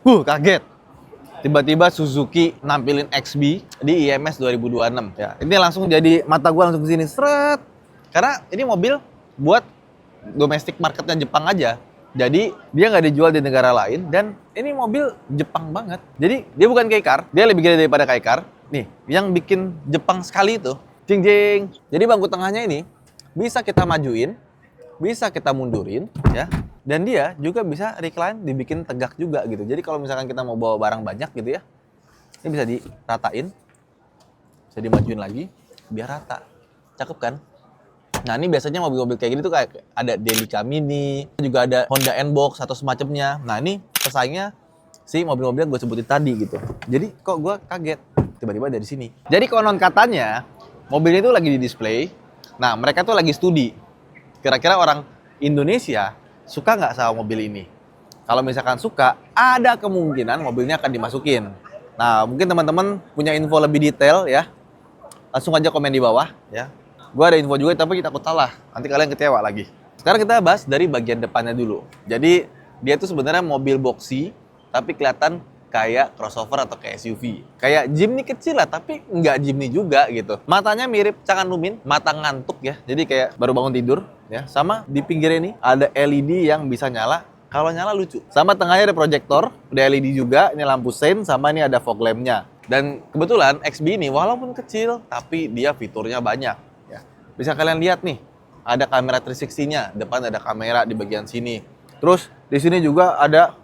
Kaget. Tiba-tiba Suzuki nampilin XB di IMS 2026 ya. Ini langsung jadi mata gua langsung ke sini seret. Karena ini mobil buat domestic marketnya Jepang aja. Jadi dia nggak dijual di negara lain dan ini mobil Jepang banget. Jadi dia bukan Kei-car, dia lebih gede daripada Kei-car. Nih, yang bikin Jepang sekali itu, jing jing. Jadi bangku tengahnya ini bisa kita majuin, bisa kita mundurin ya. Dan dia juga bisa recline, dibikin tegak juga gitu. Jadi kalau misalkan kita mau bawa barang banyak gitu ya, ini bisa diratain, bisa dimajuin lagi, biar rata. Cakep kan? Nah ini biasanya mobil-mobil kayak gini tuh kayak ada Delica Mini, juga ada Honda N-Box atau semacamnya. Nah ini pesaingnya si mobil-mobil yang gue sebutin tadi gitu. Jadi kok gue kaget tiba-tiba dari sini. Jadi konon katanya mobil itu lagi di display. Nah mereka tuh lagi studi. Kira-kira orang Indonesia suka nggak sama mobil ini? Kalau misalkan suka, ada kemungkinan mobilnya akan dimasukin. Nah, mungkin teman-teman punya info lebih detail ya. Langsung aja komen di bawah ya. Gue ada info juga tapi takut salah. Nanti kalian kecewa lagi. Sekarang kita bahas dari bagian depannya dulu. Jadi, dia tuh sebenarnya mobil boxy, tapi kelihatan kayak crossover atau kayak SUV. Kayak Jimny kecil lah, tapi nggak Jimny juga gitu. Matanya mirip Changan Lumin, mata ngantuk ya. Jadi kayak baru bangun tidur ya. Sama di pinggir ini ada LED yang bisa nyala. Kalau nyala lucu. Sama tengahnya ada proyektor, ada LED juga. Ini lampu sein, sama ini ada fog lamp-nya. Dan kebetulan XB ini walaupun kecil, tapi dia fiturnya banyak. Ya. Bisa kalian lihat nih, ada kamera 360-nya. Depan ada kamera di bagian sini. Terus di sini juga ada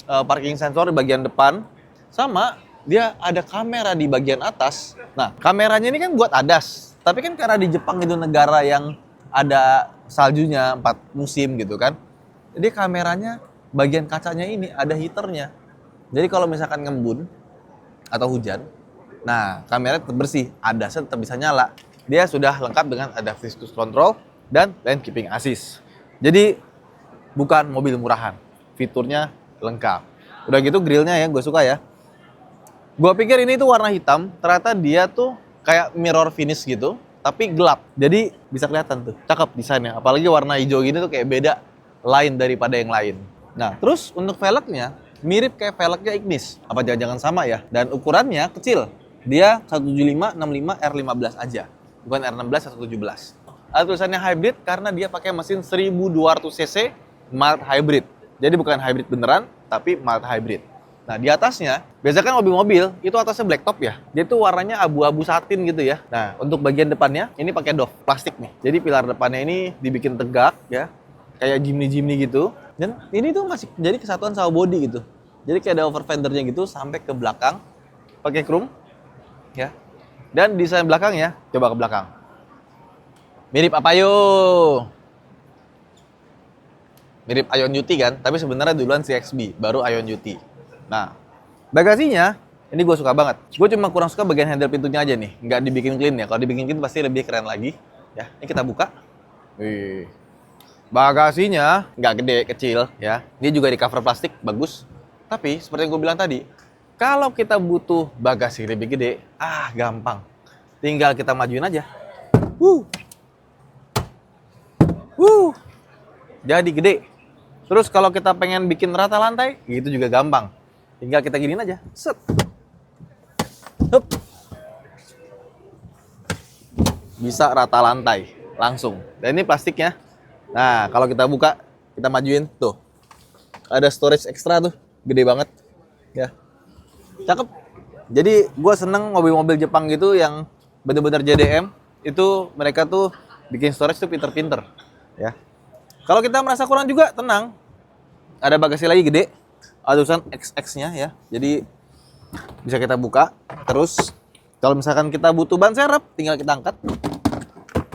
parking sensor di bagian depan, sama dia ada kamera di bagian atas. Nah, kameranya ini kan buat ADAS, tapi kan karena di Jepang itu negara yang ada saljunya 4 musim gitu kan, jadi kameranya bagian kacanya ini ada heaternya. Jadi kalau misalkan ngembun atau hujan, nah kamera tetap bersih, ADAS-nya tetap bisa nyala. Dia sudah lengkap dengan adaptive cruise control dan lane keeping assist. Jadi bukan mobil murahan, fiturnya lengkap. Udah gitu grillnya ya, gue suka ya. Gue pikir ini tuh warna hitam, ternyata dia tuh kayak mirror finish gitu, tapi gelap. Jadi bisa kelihatan tuh, cakep desainnya. Apalagi warna hijau gini tuh kayak beda, lain daripada yang lain. Nah, terus untuk velgnya, mirip kayak velgnya Ignis. Apa jangan-jangan sama ya? Dan ukurannya kecil. Dia 175/65 R15 aja, bukan R16 atau 17. Ada tulisannya hybrid karena dia pakai mesin 1200 cc mild hybrid. Jadi bukan hybrid beneran, tapi mild hybrid. Nah di atasnya, biasanya kan mobil-mobil itu atasnya black top ya. Dia tuh warnanya abu-abu satin gitu ya. Nah untuk bagian depannya, ini pakai doff plastik nih. Jadi pilar depannya ini dibikin tegak ya, kayak Jimny gitu. Dan ini tuh masih jadi kesatuan sama body gitu. Jadi kayak ada over fendernya gitu sampai ke belakang, pakai chrome ya. Dan desain belakangnya, coba ke belakang. Mirip apa yuk? Mirip Ion UT kan, tapi sebenarnya duluan si XB, baru Ion UT. Nah, bagasinya, ini gue suka banget. Gue cuma kurang suka bagian handle pintunya aja nih, nggak dibikin clean ya. Kalau dibikin clean pasti lebih keren lagi. Ya, ini kita buka. Wih. Bagasinya nggak gede, kecil ya. Ini juga di cover plastik, bagus. Tapi seperti yang gue bilang tadi, kalau kita butuh bagasi lebih gede, gampang. Tinggal kita majuin aja. Jadi gede. Terus kalau kita pengen bikin rata lantai, itu juga gampang. Tinggal kita giniin aja. Set. Hup. Bisa rata lantai langsung. Dan ini plastiknya. Nah, kalau kita buka, kita majuin tuh. Ada storage ekstra tuh, gede banget. Ya. Cakep. Jadi gue seneng mobil-mobil Jepang gitu yang bener-bener JDM. Itu mereka tuh bikin storage tuh pinter-pinter. Ya. Kalau kita merasa kurang juga, tenang. Ada bagasi lagi gede, ada tulisan XX-nya ya. Jadi bisa kita buka. Terus kalau misalkan kita butuh ban serep, tinggal kita angkat.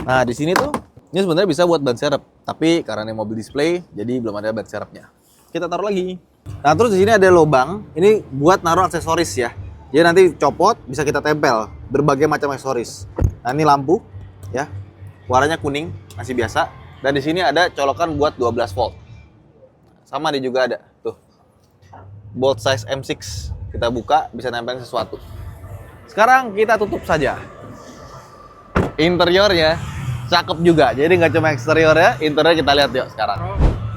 Nah di sini tuh, ini sebenarnya bisa buat ban serep, tapi karena ini mobil display, jadi belum ada ban serepnya. Kita taruh lagi. Nah terus di sini ada lubang. Ini buat naruh aksesoris ya. Jadi nanti copot, bisa kita tempel berbagai macam aksesoris. Nah ini lampu, ya, warnanya kuning, masih biasa. Dan di sini ada colokan buat 12 volt. Sama dia juga ada tuh. Bolt size M6. Kita buka, bisa nempelin sesuatu. Sekarang kita tutup saja. Interiornya cakep juga. Jadi nggak cuma eksteriornya, interiornya kita lihat yuk sekarang.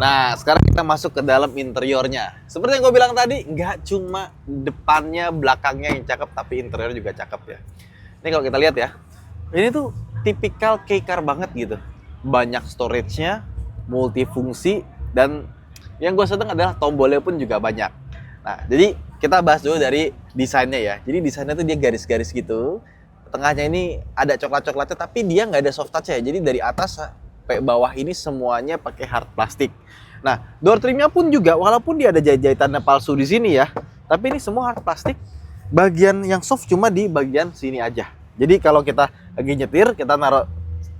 Nah, sekarang kita masuk ke dalam interiornya. Seperti yang gue bilang tadi, nggak cuma depannya, belakangnya yang cakep, tapi interior juga cakep ya. Ini kalau kita lihat ya, ini tuh tipikal kei car banget gitu. Banyak storage-nya, multifungsi, dan yang gue seneng adalah tombolnya pun juga banyak. Nah, jadi kita bahas dulu dari desainnya ya. Jadi desainnya tuh dia garis-garis gitu. Tengahnya ini ada coklat-coklatnya, tapi dia nggak ada soft touch ya. Jadi dari atas sampai bawah ini semuanya pakai hard plastik. Nah, door trimnya pun juga, walaupun dia ada jahitannya palsu di sini ya, tapi ini semua hard plastik. Bagian yang soft cuma di bagian sini aja. Jadi kalau kita lagi nyetir, kita naruh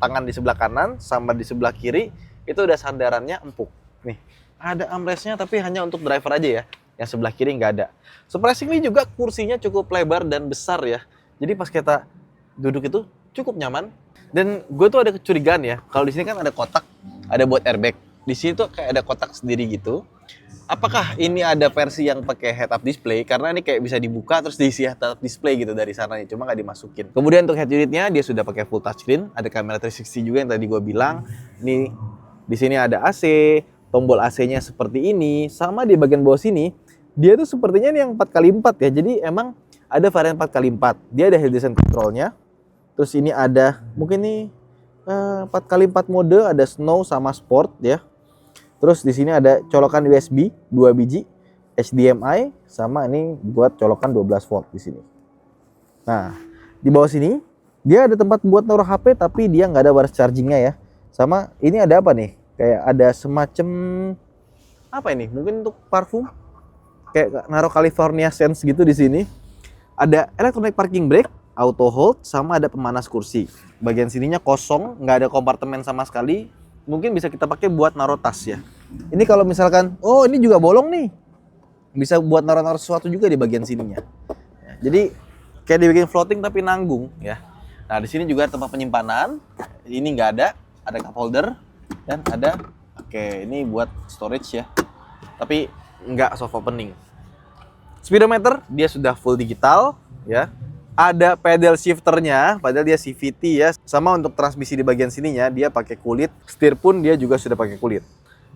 tangan di sebelah kanan sama di sebelah kiri, itu udah sandarannya empuk. Nih, ada armrestnya tapi hanya untuk driver aja ya. Yang sebelah kiri nggak ada. Surprisingly juga kursinya cukup lebar dan besar ya. Jadi pas kita duduk itu cukup nyaman. Dan gue tuh ada kecurigaan ya, kalau di sini kan ada kotak, ada buat airbag. Di sini tuh kayak ada kotak sendiri gitu. Apakah ini ada versi yang pakai head up display? Karena ini kayak bisa dibuka terus diisi head up display gitu dari sananya, cuma nggak dimasukin. Kemudian untuk head unitnya dia sudah pakai full touchscreen, ada kamera 360 juga yang tadi gue bilang. Ini di sini ada AC, tombol AC-nya seperti ini, sama di bagian bawah sini dia tuh sepertinya ini yang 4x4 ya. Jadi emang ada varian 4x4. Dia ada hill descent control-nya. Terus ini ada mungkin nih 4x4 mode, ada snow sama sport ya. Terus di sini ada colokan USB 2 biji, HDMI sama ini buat colokan 12 volt di sini. Nah, di bawah sini dia ada tempat buat naruh HP tapi dia nggak ada wireless chargingnya ya. Sama ini ada apa nih? Kayak ada semacam apa ini? Mungkin untuk parfum. Kayak naruh California Sense gitu di sini. Ada electronic parking brake, auto hold, sama ada pemanas kursi. Bagian sininya kosong, nggak ada kompartemen sama sekali. Mungkin bisa kita pakai buat naruh tas ya. Ini kalau misalkan, oh ini juga bolong nih. Bisa buat naruh-naruh sesuatu juga di bagian sininya. Ya, jadi kayak dibikin floating tapi nanggung ya. Nah di sini juga ada tempat penyimpanan. Ini nggak ada cup holder dan ada, oke ini buat storage ya. Tapi nggak soft opening. Speedometer dia sudah full digital ya. Ada pedal shifternya, padahal dia CVT ya. Sama untuk transmisi di bagian sininya dia pakai kulit. Setir pun dia juga sudah pakai kulit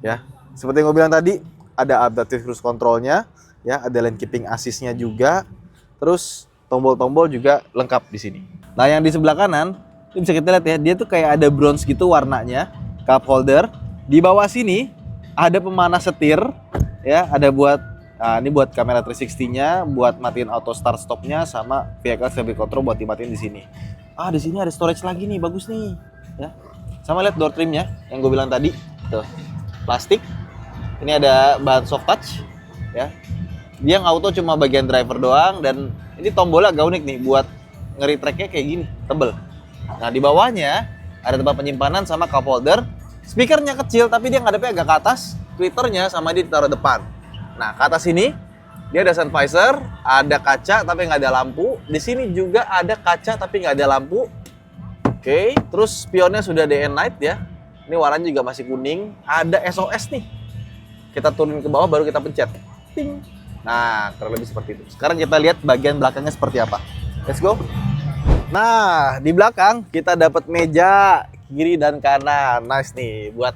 ya. Seperti yang gue bilang tadi, ada adaptive cruise controlnya ya, ada lane keeping assist-nya juga. Terus tombol-tombol juga lengkap di sini. Nah, yang di sebelah kanan ini bisa kita lihat ya, dia tuh kayak ada bronze gitu warnanya, cup holder. Di bawah sini ada pemanas setir ya, ada buat ini buat kamera 360-nya, buat matiin auto start stop-nya, sama vehicle stability control buat dimatiin di sini. Di sini ada storage lagi nih, bagus nih. Ya. Sama lihat door trim-nya yang gue bilang tadi, tuh. Plastik. Ini ada bahan soft touch, ya. Dia yang auto cuma bagian driver doang, dan ini tombolnya agak unik nih buat ngeri-tracknya kayak gini, tebel. Nah, di bawahnya ada tempat penyimpanan sama cup holder. Speakernya kecil tapi dia ngadepnya agak ke atas, tweeternya sama dia ditaruh depan. Nah, ke atas ini dia ada sun visor, ada kaca tapi nggak ada lampu. Di sini juga ada kaca tapi nggak ada lampu. Oke, terus spionnya sudah day and night ya. Ini warnanya juga masih kuning. Ada SOS nih. Kita turun ke bawah baru kita pencet. Ting. Nah, kurang lebih seperti itu. Sekarang kita lihat bagian belakangnya seperti apa. Let's go. Nah, di belakang kita dapat meja kiri dan kanan. Nice nih buat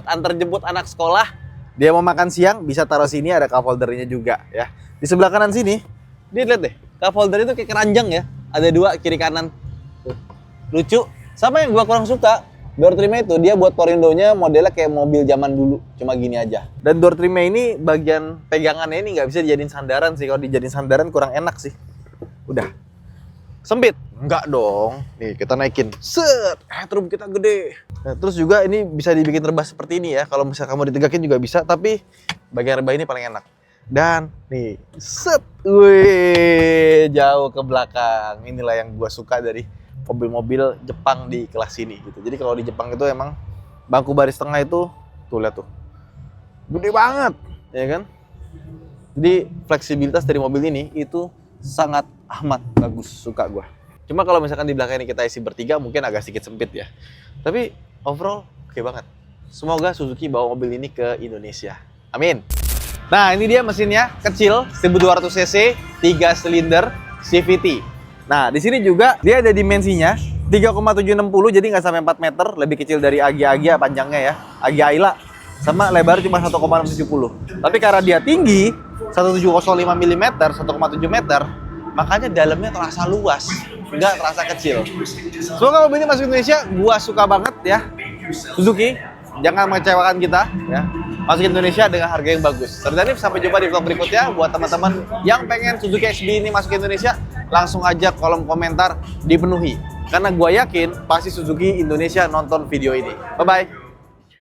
antar jemput anak sekolah. Dia mau makan siang, bisa taruh sini, ada cup holdernya juga ya. Di sebelah kanan sini, dia lihat deh, cup holder itu kayak keranjang ya. Ada dua kiri kanan. Tuh. Lucu. Sama yang gua kurang suka, door trimnya itu dia buat Porindo-nya modelnya kayak mobil zaman dulu, cuma gini aja. Dan door trimnya ini bagian pegangannya ini nggak bisa dijadiin sandaran sih. Kalau dijadiin sandaran kurang enak sih. Udah. Sempit? Enggak dong. Nih kita naikin. Set. Headroom kita gede. Nah, terus juga ini bisa dibikin rebah seperti ini ya. Kalau misalnya kamu ditegakin juga bisa. Tapi bagian rebah ini paling enak. Dan nih. Set. Wih. Jauh ke belakang. Inilah yang gua suka dari mobil-mobil Jepang di kelas ini gitu. Jadi kalau di Jepang itu emang bangku baris tengah itu tuh lihat tuh. Gede banget. Ya kan? Jadi fleksibilitas dari mobil ini itu sangat amat bagus, suka gue. Cuma kalau misalkan di belakang ini kita isi bertiga mungkin agak sedikit sempit ya. Tapi overall oke banget. Semoga Suzuki bawa mobil ini ke Indonesia. Amin. Nah ini dia mesinnya, kecil, 1200 cc, 3 silinder, CVT. Nah di sini juga dia ada dimensinya 3,760, jadi nggak sampai 4 meter, lebih kecil dari Agya panjangnya ya, Agya Ayla. sama lebar cuma 1,70. Tapi karena dia tinggi 1705 mm, 1,7 meter, makanya dalamnya terasa luas, nggak terasa kecil. Semoga mobil ini masuk Indonesia, gua suka banget ya. Suzuki, jangan mengecewakan kita ya. Masuk Indonesia dengan harga yang bagus. Terima kasih, sampai jumpa di vlog berikutnya. Buat teman-teman yang pengen Suzuki XB ini masuk ke Indonesia, langsung aja kolom komentar dipenuhi. Karena gua yakin pasti Suzuki Indonesia nonton video ini. Bye-bye.